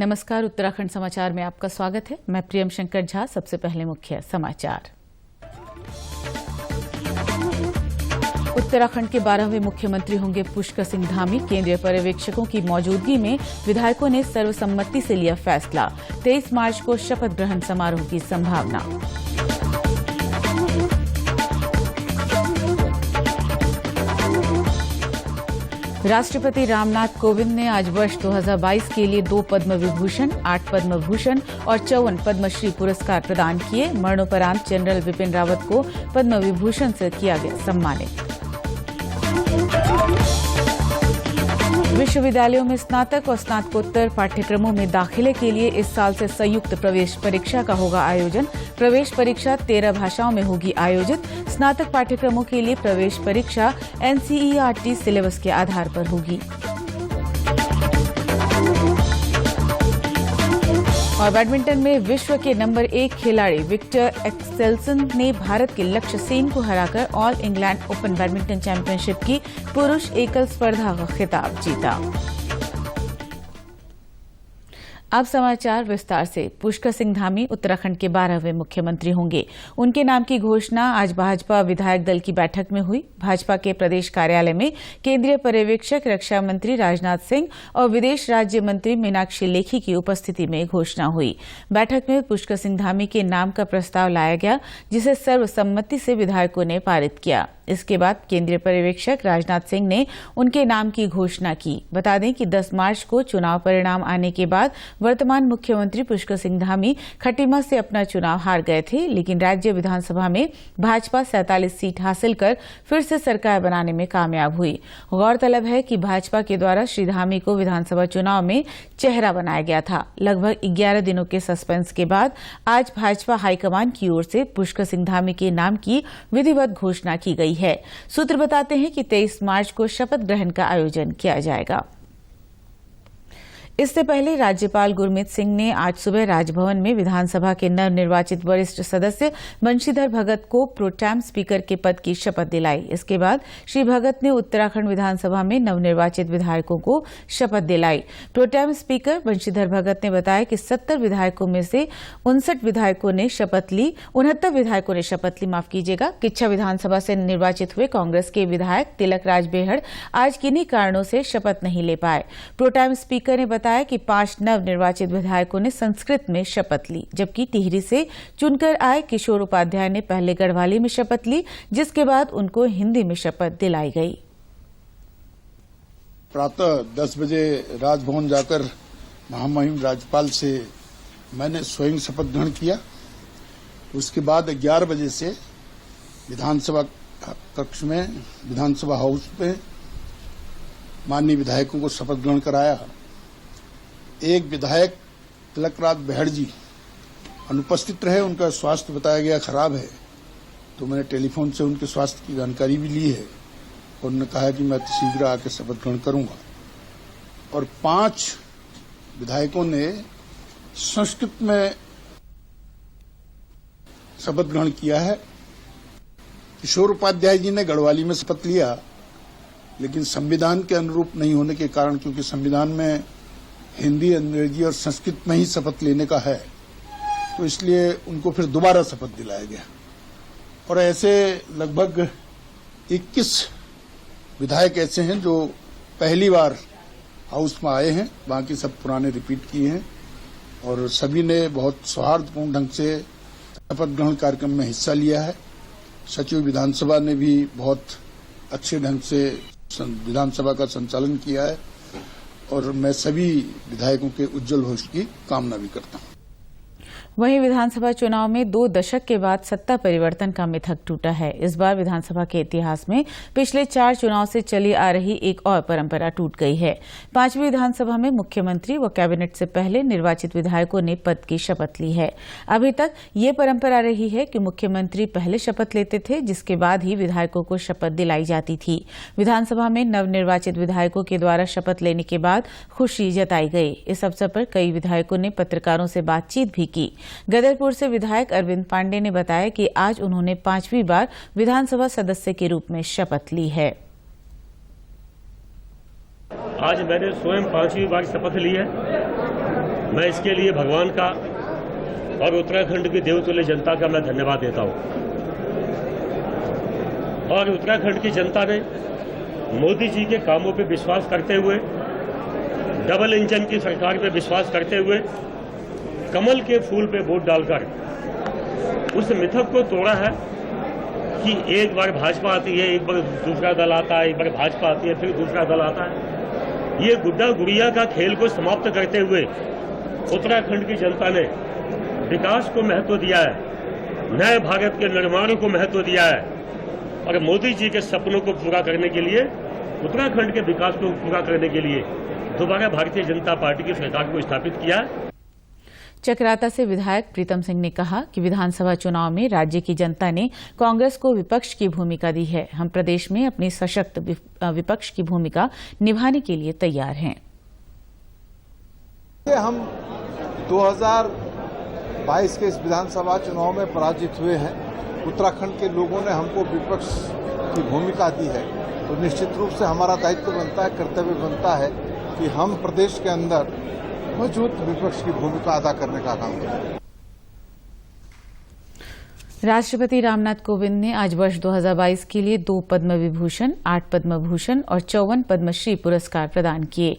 नमस्कार, उत्तराखंड समाचार में आपका स्वागत है। मैं प्रियम शंकर झा। सबसे पहले मुख्य समाचार। उत्तराखंड के 12वें मुख्यमंत्री होंगे पुष्कर सिंह धामी। केंद्रीय पर्यवेक्षकों की मौजूदगी में विधायकों ने सर्वसम्मति से लिया फैसला। 23 मार्च को शपथ ग्रहण समारोह की संभावना। राष्ट्रपति रामनाथ कोविंद ने आज वर्ष 2022 के लिए 2 पद्म विभूषण, 8 पद्म भूषण और 54 पद्मश्री पुरस्कार प्रदान किए। मरणोपरांत जनरल विपिन रावत को पद्म विभूषण से किया गया सम्मानित। विश्वविद्यालयों में स्नातक और स्नातकोत्तर पाठ्यक्रमों में दाखिले के लिए इस साल से संयुक्त प्रवेश परीक्षा का होगा आयोजन। प्रवेश परीक्षा 13 भाषाओं में होगी आयोजित। स्नातक पाठ्यक्रमों के लिए प्रवेश परीक्षा NCERT सिलेबस के आधार पर होगी। और बैडमिंटन में विश्व के नंबर 1 खिलाड़ी विक्टर एक्सेल्सन ने भारत के लक्ष्य सेन को हराकर all England open badminton championship की पुरुष एकल स्पर्धा का खिताब जीता। अब समाचार विस्तार से। पुष्कर सिंह धामी उत्तराखंड के 12वें मुख्यमंत्री होंगे। उनके नाम की घोषणा आज भाजपा विधायक दल की बैठक में हुई। भाजपा के प्रदेश कार्यालय में केंद्रीय पर्यवेक्षक रक्षा मंत्री राजनाथ सिंह और विदेश राज्य मंत्री मीनाक्षी लेखी की उपस्थिति में घोषणा हुई। बैठक में पुष्कर सिंह धामी के नाम का प्रस्ताव लाया गया, जिसे सर्वसम्मति से विधायकों ने पारित किया। इसके बाद केंद्रीय पर्यवेक्षक राजनाथ सिंह ने उनके नाम की घोषणा की। बता दें कि 10 मार्च को चुनाव परिणाम आने के बाद वर्तमान मुख्यमंत्री पुष्कर सिंह धामी खटीमा से अपना चुनाव हार गए थे, लेकिन राज्य विधानसभा में भाजपा 47 सीट हासिल कर फिर से सरकार बनाने में कामयाब हुई। गौरतलब है कि भाजपा के द्वारा श्री धामी को विधानसभा चुनाव में चेहरा बनाया गया था। लगभग 11 दिनों के सस्पेंस के बाद आज भाजपा हाईकमान की ओर से पुष्कर सिंह धामी के नाम की विधिवत घोषणा की गई है। सूत्र बताते हैं कि 23 मार्च को शपथ ग्रहण का आयोजन किया जाएगा। इससे पहले राज्यपाल गुरमीत सिंह ने आज सुबह राजभवन में विधानसभा के नवनिर्वाचित वरिष्ठ सदस्य बंशीधर भगत को प्रोटेम स्पीकर के पद की शपथ दिलाई। इसके बाद श्री भगत ने उत्तराखंड विधानसभा में नवनिर्वाचित विधायकों को शपथ दिलाई। प्रोटेम स्पीकर बंशीधर भगत ने बताया कि 70 विधायकों में से 59 विधायकों ने शपथ ली, 69 विधायकों ने शपथ ली, माफ कीजिएगा। किच्छा विधानसभा से निर्वाचित हुए कांग्रेस के विधायक तिलक राज बेहड़ आज किन्हीं कारणों से शपथ नहीं ले पाए। प्रोटेम स्पीकर ने बताया कि 5 नवनिर्वाचित विधायकों ने संस्कृत में शपथ ली, जबकि टिहरी से चुनकर आए किशोर उपाध्याय ने पहले गढ़वाली में शपथ ली, जिसके बाद उनको हिंदी में शपथ दिलाई गई। प्रातः 10 बजे राजभवन जाकर महामहिम राज्यपाल से मैंने स्वयं शपथ ग्रहण किया। उसके बाद 11 बजे से विधानसभा कक्ष में, विधानसभा हाउस में माननीय विधायकों को शपथ ग्रहण कराया। एक विधायक तिलक राज बेहड़ जी अनुपस्थित रहे। उनका स्वास्थ्य बताया गया खराब है, तो मैंने टेलीफोन से उनके स्वास्थ्य की जानकारी भी ली है और उन्होंने कहा कि मैं शीघ्र आकर शपथ ग्रहण करूंगा। और 5 विधायकों ने संस्कृत में शपथ ग्रहण किया है। किशोर उपाध्याय जी ने गढ़वाली में शपथ लिया, लेकिन संविधान के अनुरूप नहीं होने के कारण, क्योंकि संविधान में हिंदी, अंग्रेजी और संस्कृत में ही शपथ लेने का है, तो इसलिए उनको फिर दोबारा शपथ दिलाया गया। और ऐसे लगभग 21 विधायक ऐसे हैं जो पहली बार हाउस में आए हैं, बाकी सब पुराने रिपीट किए हैं और सभी ने बहुत सौहार्दपूर्ण ढंग से शपथ ग्रहण कार्यक्रम में हिस्सा लिया है। सचिव विधानसभा ने भी बहुत अच्छे ढंग से विधानसभा का संचालन किया है और मैं सभी विधायकों के उज्जवल भविष्य की कामना भी करता हूं। वहीं विधानसभा चुनाव में 2 दशक के बाद सत्ता परिवर्तन का मिथक टूटा है। इस बार विधानसभा के इतिहास में पिछले 4 चुनाव से चली आ रही एक और परंपरा टूट गई है। 5वीं विधानसभा में मुख्यमंत्री व कैबिनेट से पहले निर्वाचित विधायकों ने पद की शपथ ली है। अभी तक ये परंपरा रही है कि मुख्यमंत्री पहले शपथ लेते थे, जिसके बाद ही विधायकों को शपथ दिलाई जाती थी। विधानसभा में नवनिर्वाचित विधायकों के द्वारा शपथ लेने के बाद खुशी जताई गई। इस अवसर पर कई विधायकों ने पत्रकारों से बातचीत भी की। गदरपुर से विधायक अरविंद पांडे ने बताया कि आज उन्होंने 5वीं बार विधानसभा सदस्य के रूप में शपथ ली है। आज मैंने स्वयं 5वीं बार शपथ ली है मैं इसके लिए भगवान का और उत्तराखंड की देवतुल्य जनता का मैं धन्यवाद देता हूं। और उत्तराखंड की जनता ने मोदी जी के कामों पे विश्वास करते हुए, डबल इंजन की सरकार पे विश्वास करते हुए, कमल के फूल पे वोट डालकर उस मिथक को तोड़ा है कि एक बार भाजपा आती है, एक बार दूसरा दल आता है, एक बार भाजपा आती है, फिर दूसरा दल आता है। ये गुड्डा गुड़िया का खेल को समाप्त करते हुए उत्तराखंड की जनता ने विकास को महत्व दिया है, नए भारत के निर्माण को महत्व दिया है और मोदी जी के सपनों को पूरा करने के लिए, उत्तराखंड के विकास को पूरा करने के लिए दोबारा भारतीय जनता पार्टी की सरकार को स्थापित किया है। चकराता से विधायक प्रीतम सिंह ने कहा कि विधानसभा चुनाव में राज्य की जनता ने कांग्रेस को विपक्ष की भूमिका दी है। हम प्रदेश में अपनी सशक्त विपक्ष की भूमिका निभाने के लिए तैयार हैं। हम 2022 के इस विधानसभा चुनाव में पराजित हुए हैं। उत्तराखंड के लोगों ने हमको विपक्ष की भूमिका दी है, तो निश्चित रूप से हमारा दायित्व बनता है, कर्तव्य बनता है कि हम प्रदेश के अंदर मौजूद विपक्ष की भूमिका अदा करने का काम करें। राष्ट्रपति रामनाथ कोविंद ने आज वर्ष 2022 के लिए 2 पद्म विभूषण, 8 पद्म भूषण और 54 पद्मश्री पुरस्कार प्रदान किए।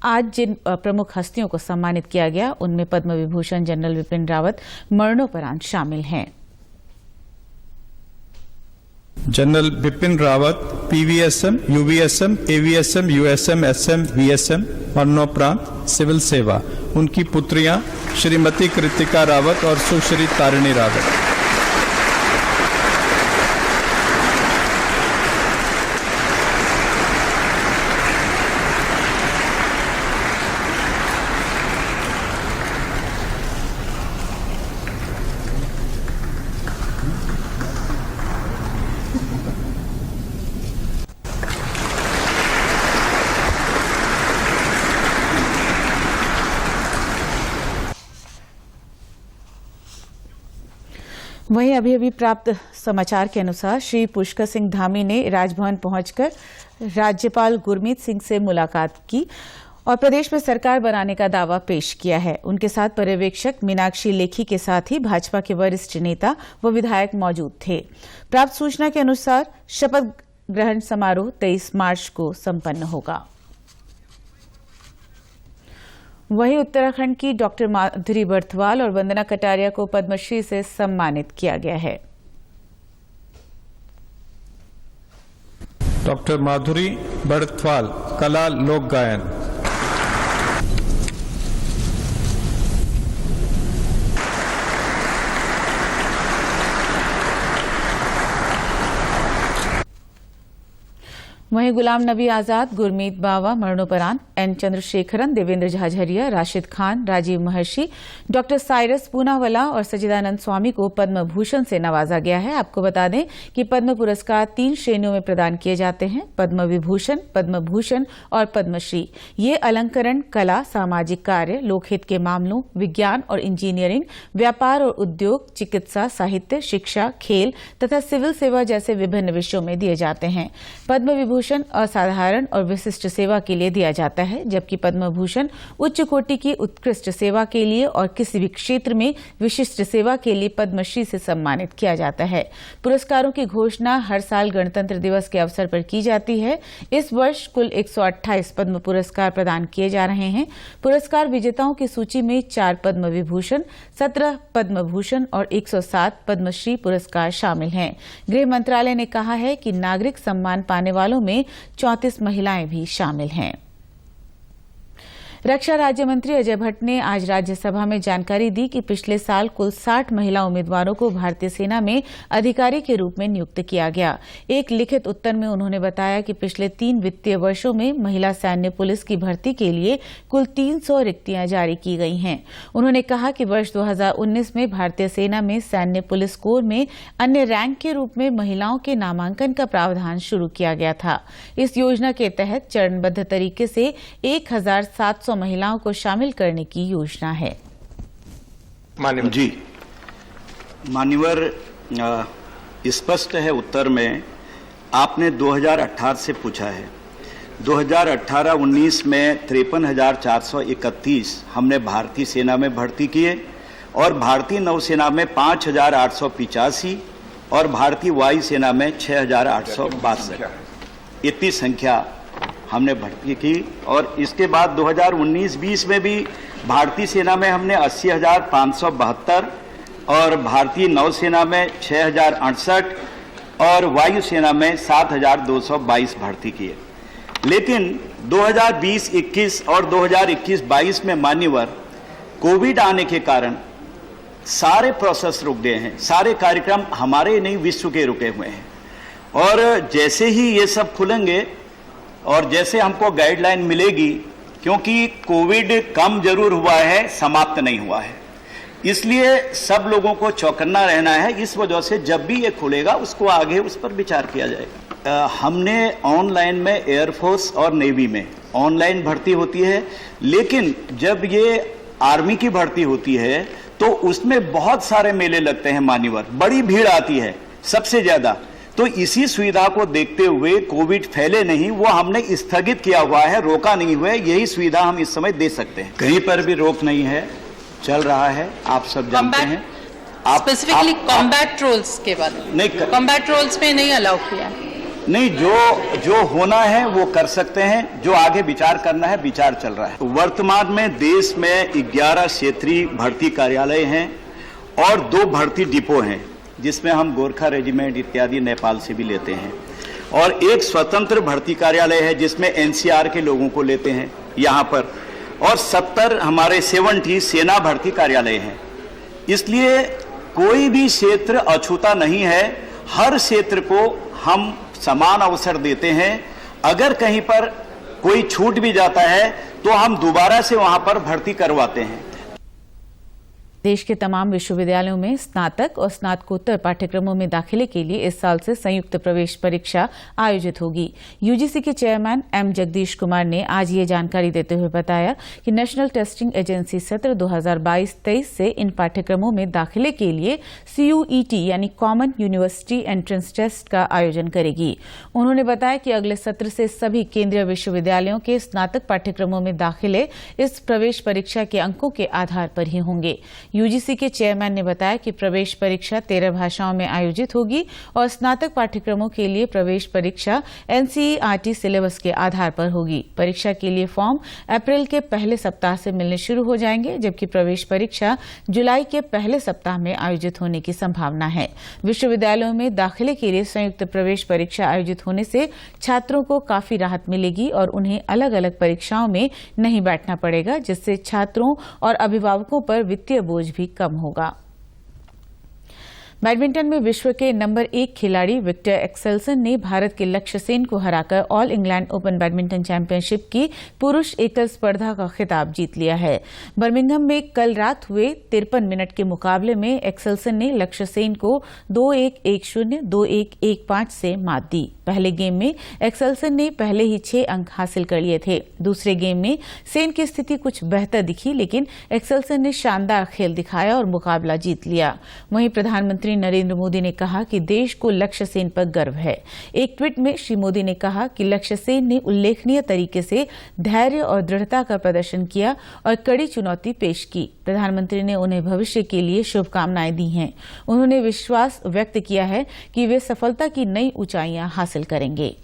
आज जिन प्रमुख हस्तियों को सम्मानित किया गया, उनमें पद्म विभूषण जनरल विपिन रावत मरणोपरांत शामिल हैं। General Bipin Rawat PVSM, UVSM, AVSM, USM, SM, VSM, मरणोपरांत सिविल सेवा। उनकी पुत्रियां श्रीमती कृतिका रावत और सुश्री तारिणी रावत। वहीं अभी अभी प्राप्त समाचार के अनुसार श्री पुष्कर सिंह धामी ने राजभवन पहुंचकर राज्यपाल गुरमीत सिंह से मुलाकात की और प्रदेश में सरकार बनाने का दावा पेश किया है। उनके साथ पर्यवेक्षक मीनाक्षी लेखी के साथ ही भाजपा के वरिष्ठ नेता व विधायक मौजूद थे। प्राप्त सूचना के अनुसार शपथ ग्रहण समारोह 23 मार्च को संपन्न होगा। वहीं उत्तराखंड की डॉक्टर माधुरी बर्थवाल और वंदना कटारिया को पद्मश्री से सम्मानित किया गया है। डॉक्टर माधुरी बर्थवाल, कला लोक गायन। वहीं गुलाम नबी आजाद, गुरमीत बावा मरणोपरांत, एन चंद्रशेखरन, देवेंद्र झाझरिया, राशिद खान, राजीव महर्षि, डॉक्टर साइरस पूनावाला और सच्चिदानंद स्वामी को पद्म भूषण से नवाजा गया है। आपको बता दें कि पद्म पुरस्कार 3 श्रेणियों में प्रदान किए जाते हैं: पद्म विभूषण, पद्म भूषण और पद्मश्री। ये अलंकरण, कला, सामाजिक कार्य, लोकहित के मामलों, विज्ञान और इंजीनियरिंग, व्यापार और उद्योग, चिकित्सा, साहित्य, शिक्षा, खेल तथा सिविल सेवा जैसे विभिन्न विषयों में दिए जाते हैं। पद्म विभूषण असाधारण और विशिष्ट सेवा के लिए दिया जाता है, जबकि पद्म भूषण उच्च कोटि की उत्कृष्ट सेवा के लिए और किसी भी क्षेत्र में विशिष्ट सेवा के लिए पद्मश्री से सम्मानित किया जाता है। पुरस्कारों की घोषणा हर साल गणतंत्र दिवस के अवसर पर की जाती है। इस वर्ष कुल 128 पद्म पुरस्कार प्रदान किए जा रहे हैं। पुरस्कार विजेताओं की सूची में 4 पद्म विभूषण, 17 पद्म भूषण और 107 पद्मश्री पुरस्कार शामिल हैं। गृह मंत्रालय ने कहा है कि नागरिक सम्मान पाने वालों में 34 महिलाएं भी शामिल हैं। रक्षा राज्य मंत्री अजय भट्ट ने आज राज्यसभा में जानकारी दी कि पिछले साल कुल 60 महिला उम्मीदवारों को भारतीय सेना में अधिकारी के रूप में नियुक्त किया गया। एक लिखित उत्तर में उन्होंने बताया कि पिछले 3 वित्तीय वर्षों में महिला सैन्य पुलिस की भर्ती के लिए कुल 300 रिक्तियां जारी की गई हैं। उन्होंने कहा कि वर्ष 2019 में भारतीय सेना में सैन्य पुलिस कोर में अन्य रैंक के रूप में महिलाओं के नामांकन का प्रावधान शुरू किया गया था। इस योजना के तहत चरणबद्ध तरीके से 1700 महिलाओं को शामिल करने की योजना है। मान्यवर, स्पष्ट है उत्तर में आपने 2018 से पूछा है। 2018-19 में 53,431 हमने भारतीय सेना में भर्ती किए और भारतीय नौसेना में 5,885 और भारतीय वायुसेना में 6,862 इतनी संख्या हमने भर्ती की। और इसके बाद 2019-20 में भी भारतीय सेना में हमने 80,572 और भारतीय नौसेना में 6,068 और वायुसेना में 7,222 भर्ती किए। लेकिन 2020-21 और 2021-22 में मान्यवर कोविड आने के कारण सारे प्रोसेस रुक गए हैं, सारे कार्यक्रम हमारे नहीं विश्व के रुके हुए हैं। और जैसे ही ये सब खुलेंगे और जैसे हमको गाइडलाइन मिलेगी, क्योंकि कोविड कम जरूर हुआ है, समाप्त नहीं हुआ है, इसलिए सब लोगों को चौकन्ना रहना है। इस वजह से जब भी ये खुलेगा उसको आगे उस पर विचार किया जाएगा। हमने ऑनलाइन में एयरफोर्स और नेवी में ऑनलाइन भर्ती होती है, लेकिन जब ये आर्मी की भर्ती होती है तो उसमें बहुत सारे मेले लगते हैं मान्यवर, बड़ी भीड़ आती है सबसे ज्यादा। तो इसी सुविधा को देखते हुए कोविड फैले नहीं, वो हमने स्थगित किया हुआ है, रोका नहीं हुआ है। यही सुविधा हम इस समय दे सकते हैं, कहीं पर भी रोक नहीं है, चल रहा है, आप सब जानते हैं। स्पेसिफिकली कॉम्बैट रोल्स के बारे में नहीं, कॉम्बैट रोल्स में नहीं अलाउ किया है। नहीं, जो होना है वो कर सकते हैं, जो आगे विचार करना है विचार चल रहा है। वर्तमान में देश में 11 क्षेत्रीय भर्ती कार्यालय हैं और 2 भर्ती डिपो हैं, जिसमें हम गोरखा रेजिमेंट इत्यादि नेपाल से भी लेते हैं, और एक स्वतंत्र भर्ती कार्यालय है जिसमें एनसीआर के लोगों को लेते हैं यहाँ पर, और 70 सेना भर्ती कार्यालय हैं। इसलिए कोई भी क्षेत्र अछूता नहीं है, हर क्षेत्र को हम समान अवसर देते हैं। अगर कहीं पर कोई छूट भी जाता है तो हम दोबारा से वहां पर भर्ती करवाते हैं। देश के तमाम विश्वविद्यालयों में स्नातक और स्नातकोत्तर पाठ्यक्रमों में दाखिले के लिए इस साल से संयुक्त प्रवेश परीक्षा आयोजित होगी। यूजीसी के चेयरमैन एम जगदीश कुमार ने आज ये जानकारी देते हुए बताया कि नेशनल टेस्टिंग एजेंसी सत्र 2022-23 से इन पाठ्यक्रमों में दाखिले के लिए CUET यानी कॉमन यूनिवर्सिटी एंट्रेंस टेस्ट का आयोजन करेगी। उन्होंने बताया कि अगले सत्र से सभी केंद्रीय विश्वविद्यालयों के स्नातक पाठ्यक्रमों में दाखिले इस प्रवेश परीक्षा के अंकों के आधार पर ही होंगे। यूजीसी के चेयरमैन ने बताया कि प्रवेश परीक्षा 13 भाषाओं में आयोजित होगी और स्नातक पाठ्यक्रमों के लिए प्रवेश परीक्षा NCERT सिलेबस के आधार पर होगी। परीक्षा के लिए फॉर्म अप्रैल के पहले सप्ताह से मिलने शुरू हो जाएंगे, जबकि प्रवेश परीक्षा जुलाई के पहले सप्ताह में आयोजित होने की संभावना है। विश्वविद्यालयों में दाखिले के लिए संयुक्त प्रवेश परीक्षा आयोजित होने से छात्रों को काफी राहत मिलेगी और उन्हें अलग अलग परीक्षाओं में नहीं बैठना पड़ेगा, जिससे छात्रों और अभिभावकों पर वित्तीय बोझ भी कम होगा। बैडमिंटन में विश्व के नंबर 1 खिलाड़ी विक्टर एक्सेल्सन ने भारत के लक्ष्य सेन को हराकर all England open badminton championship की पुरुष एकल स्पर्धा का खिताब जीत लिया है। बर्मिंघम में कल रात हुए 53 मिनट के मुकाबले में एक्सेल्सन ने लक्ष्य सेन को 2-1, 1-0, 2-1, 1-5 से मात दी। पहले गेम में एक्सेल्सन ने पहले ही 6 अंक हासिल कर लिए थे। दूसरे गेम में सेन की स्थिति कुछ बेहतर दिखी, लेकिन एक्सेल्सन ने शानदार खेल दिखाया और मुकाबला जीत लिया। वहीं प्रधानमंत्री नरेंद्र मोदी ने कहा कि देश को लक्ष्य सेन पर गर्व है। एक ट्वीट में श्री मोदी ने कहा कि लक्ष्य सेन ने उल्लेखनीय तरीके से धैर्य और दृढ़ता का प्रदर्शन किया और कड़ी चुनौती पेश की। प्रधानमंत्री ने उन्हें भविष्य के लिए शुभकामनाएं दी हैं। उन्होंने विश्वास व्यक्त किया है कि वे सफलता की नई ऊंचाइयां हासिल करेंगे।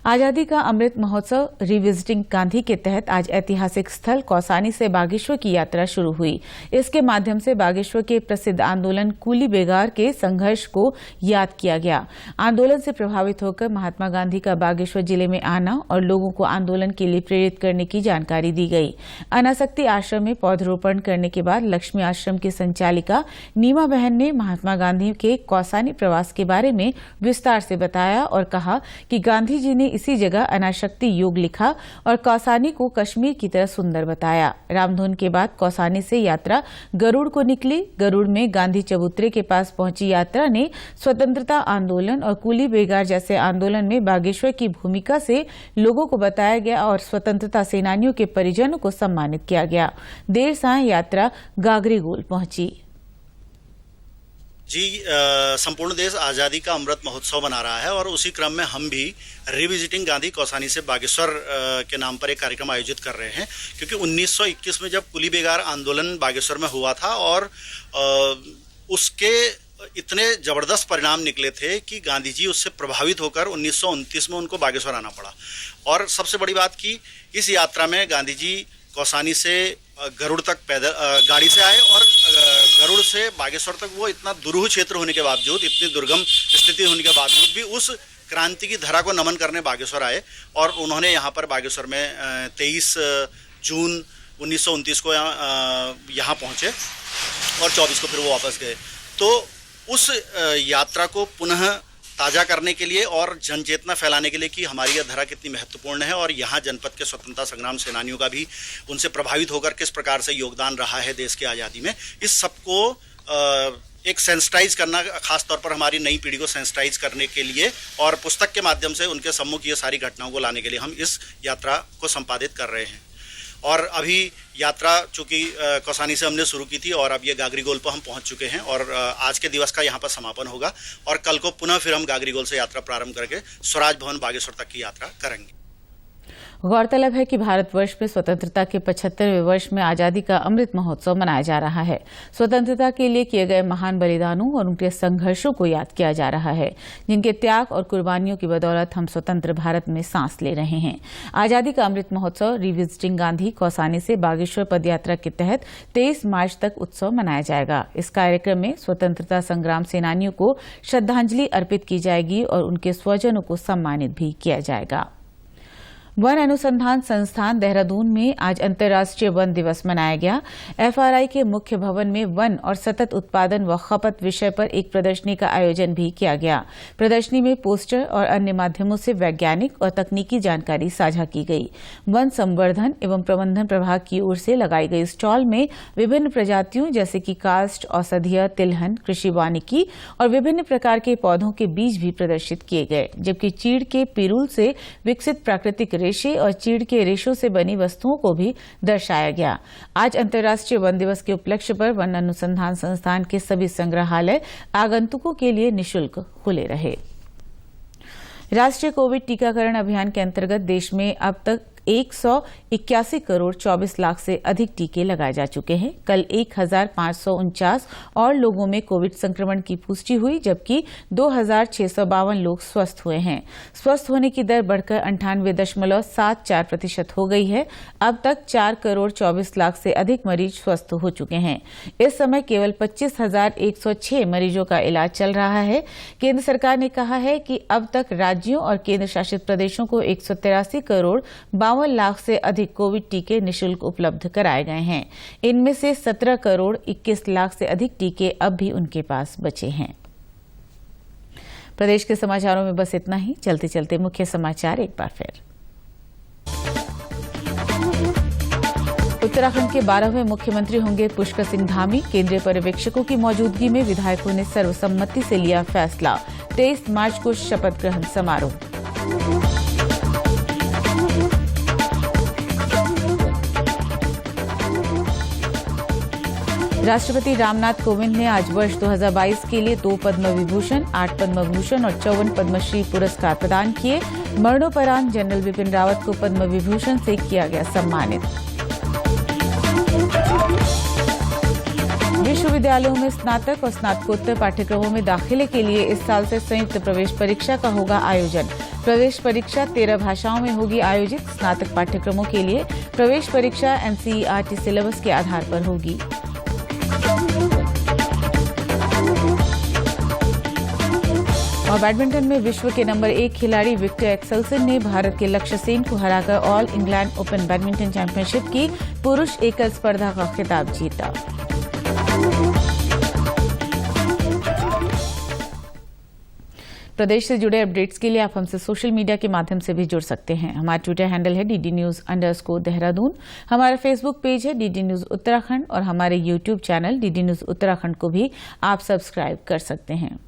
आजादी का अमृत महोत्सव रिविजिटिंग गांधी के तहत आज ऐतिहासिक स्थल कौसानी से बागेश्वर की यात्रा शुरू हुई। इसके माध्यम से बागेश्वर के प्रसिद्ध आंदोलन कूली बेगार के संघर्ष को याद किया गया। आंदोलन से प्रभावित होकर महात्मा गांधी का बागेश्वर जिले में आना और लोगों को आंदोलन के लिए प्रेरित करने की जानकारी दी गई। अनासक्ति आश्रम में पौधरोपण करने के बाद लक्ष्मी आश्रम की संचालिका नीमा बहन ने महात्मा गांधी के कौसानी प्रवास के बारे में विस्तार से बताया और कहा कि गांधी जी ने इसी जगह अनाशक्ति योग लिखा और कौसानी को कश्मीर की तरह सुंदर बताया। रामधुन के बाद कौसानी से यात्रा गरुड़ को निकली। गरुड़ में गांधी चबूतरे के पास पहुंची यात्रा ने स्वतंत्रता आंदोलन और कूली बेगार जैसे आंदोलन में बागेश्वर की भूमिका से लोगों को बताया गया और स्वतंत्रता सेनानियों के परिजनों को सम्मानित किया गया। देर सांय यात्रा गागरी गोल पहुंची। जी, संपूर्ण देश आज़ादी का अमृत महोत्सव मना रहा है और उसी क्रम में हम भी रिविजिटिंग गांधी कौसानी से बागेश्वर के नाम पर एक कार्यक्रम आयोजित कर रहे हैं, क्योंकि 1921 में जब कुली बेगार आंदोलन बागेश्वर में हुआ था और उसके इतने जबरदस्त परिणाम निकले थे कि गांधी जी उससे प्रभावित होकर 1929 में उनको बागेश्वर आना पड़ा। और सबसे बड़ी बात कि इस यात्रा में गांधी जी कौसानी से गरुड़ तक पैदल गाड़ी से आए और गरुड़ से बागेश्वर तक वो इतना दुरूह क्षेत्र होने के बावजूद, इतनी दुर्गम स्थिति होने के बावजूद भी उस क्रांति की धरा को नमन करने बागेश्वर आए और उन्होंने यहाँ पर बागेश्वर में 23 जून 1929 को यहाँ पहुँचे और 24 को फिर वो वापस गए। तो उस यात्रा को पुनः ताज़ा करने के लिए और जन चेतना फैलाने के लिए कि हमारी यह धरा कितनी महत्वपूर्ण है और यहाँ जनपद के स्वतंत्रता संग्राम सेनानियों का भी उनसे प्रभावित होकर किस प्रकार से योगदान रहा है देश की आज़ादी में, इस सबको एक सेंसिटाइज करना, खास तौर पर हमारी नई पीढ़ी को सेंसिटाइज करने के लिए और पुस्तक के माध्यम से उनके सम्मुख ये सारी घटनाओं को लाने के लिए हम इस यात्रा को संपादित कर रहे हैं। और अभी यात्रा चूँकि कौसानी से हमने शुरू की थी और अब ये गागरीगोल पर हम पहुंच चुके हैं और आज के दिवस का यहाँ पर समापन होगा और कल को पुनः फिर हम गागरीगोल से यात्रा प्रारंभ करके स्वराज भवन बागेश्वर तक की यात्रा करेंगे। गौरतलब है कि भारतवर्ष में स्वतंत्रता के 75वें वर्ष में आजादी का अमृत महोत्सव मनाया जा रहा है। स्वतंत्रता के लिए किए गए महान बलिदानों और उनके संघर्षों को याद किया जा रहा है, जिनके त्याग और कुर्बानियों की बदौलत हम स्वतंत्र भारत में सांस ले रहे हैं। आजादी का अमृत महोत्सव रिविजिटिंग गांधी कौसानी से बागेश्वर पदयात्रा के तहत 23 मार्च तक उत्सव मनाया जाएगा। इस कार्यक्रम में स्वतंत्रता संग्राम सेनानियों को श्रद्धांजलि अर्पित की जाएगी और उनके स्वजनों को सम्मानित भी किया जाएगा। वन अनुसंधान संस्थान देहरादून में आज अंतर्राष्ट्रीय वन दिवस मनाया गया। एफआरआई के मुख्य भवन में वन और सतत उत्पादन व खपत विषय पर एक प्रदर्शनी का आयोजन भी किया गया। प्रदर्शनी में पोस्टर और अन्य माध्यमों से वैज्ञानिक और तकनीकी जानकारी साझा की गई। वन संवर्धन एवं प्रबंधन प्रभाग की ओर से लगाई गई स्टॉल में विभिन्न प्रजातियों जैसे कि कास्ट, औषधीय, तिलहन, कृषि वानिकी और विभिन्न प्रकार के पौधों के बीज भी प्रदर्शित किए गए, जबकि चीड़ के पिरूल से विकसित प्राकृतिक रेशे और चीड़ के रेशों से बनी वस्तुओं को भी दर्शाया गया। आज अंतर्राष्ट्रीय वन दिवस के उपलक्ष्य पर वन अनुसंधान संस्थान के सभी संग्रहालय आगंतुकों के लिए निःशुल्क खुले रहे। राष्ट्रीय कोविड टीकाकरण अभियान के अंतर्गत देश में अब तक 181 करोड़ 24 लाख से अधिक टीके लगाए जा चुके हैं। कल 1549 और लोगों में कोविड संक्रमण की पुष्टि हुई, जबकि 2652 लोग स्वस्थ हुए हैं। स्वस्थ होने की दर बढ़कर 98.74% हो गई है। अब तक 4 करोड़ 24 लाख से अधिक मरीज स्वस्थ हो चुके हैं। इस समय केवल 25,106 मरीजों का इलाज चल रहा है। केंद्र सरकार ने कहा है कि अब तक राज्यों और केंद्र शासित प्रदेशों को 183 करोड़ 52 लाख से अधिक कोविड टीके निःशुल्क उपलब्ध कराए गए हैं। इनमें से 17 करोड़ 21 लाख से अधिक टीके अब भी उनके पास बचे हैं। प्रदेश के समाचारों में बस इतना ही। चलते चलते मुख्य समाचार एक बार फिर। उत्तराखंड के 12वें मुख्यमंत्री होंगे पुष्कर सिंह धामी। केंद्रीय पर्यवेक्षकों की मौजूदगी में विधायकों ने सर्वसम्मति से लिया फैसला। 23 मार्च को शपथ ग्रहण समारोह। राष्ट्रपति रामनाथ कोविंद ने आज वर्ष 2022 के लिए 2 पद्म विभूषण, 8 पद्म भूषण और 54 पद्मश्री पुरस्कार प्रदान किए। मरणोपरांत जनरल बिपिन रावत को पद्म विभूषण से किया गया सम्मानित। विश्वविद्यालयों में स्नातक और स्नातकोत्तर पाठ्यक्रमों में दाखिले के लिए इस साल से संयुक्त प्रवेश परीक्षा का होगा आयोजन। प्रवेश परीक्षा 13 भाषाओं में होगी आयोजित। स्नातक पाठ्यक्रमों के लिए प्रवेश परीक्षा एनसीईआरटी सिलेबस के आधार पर होगी। और बैडमिंटन में विश्व के नंबर 1 खिलाड़ी विक्टर एक्सेल्सन ने भारत के लक्ष्य सेन को हराकर all England open badminton championship की पुरुष एकल स्पर्धा का खिताब जीता। प्रदेश से जुड़े अपडेट्स के लिए आप हमसे सोशल मीडिया के माध्यम से भी जुड़ सकते हैं। हमारा ट्विटर हैंडल है DD News_देहरादून। हमारा फेसबुक पेज है DD News उत्तराखंड और हमारे YouTube channel DD News Uttarakhand को भी आप सब्सक्राइब कर सकते हैं।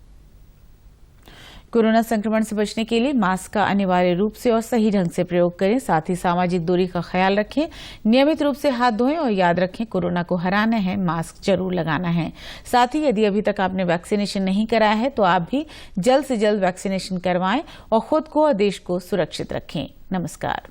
कोरोना संक्रमण से बचने के लिए मास्क का अनिवार्य रूप से और सही ढंग से प्रयोग करें। साथ ही सामाजिक दूरी का ख्याल रखें, नियमित रूप से हाथ धोएं और याद रखें, कोरोना को हराना है, मास्क जरूर लगाना है। साथ ही यदि अभी तक आपने वैक्सीनेशन नहीं कराया है तो आप भी जल्द से जल्द वैक्सीनेशन करवाएं और खुद को और देश को सुरक्षित रखें। नमस्कार।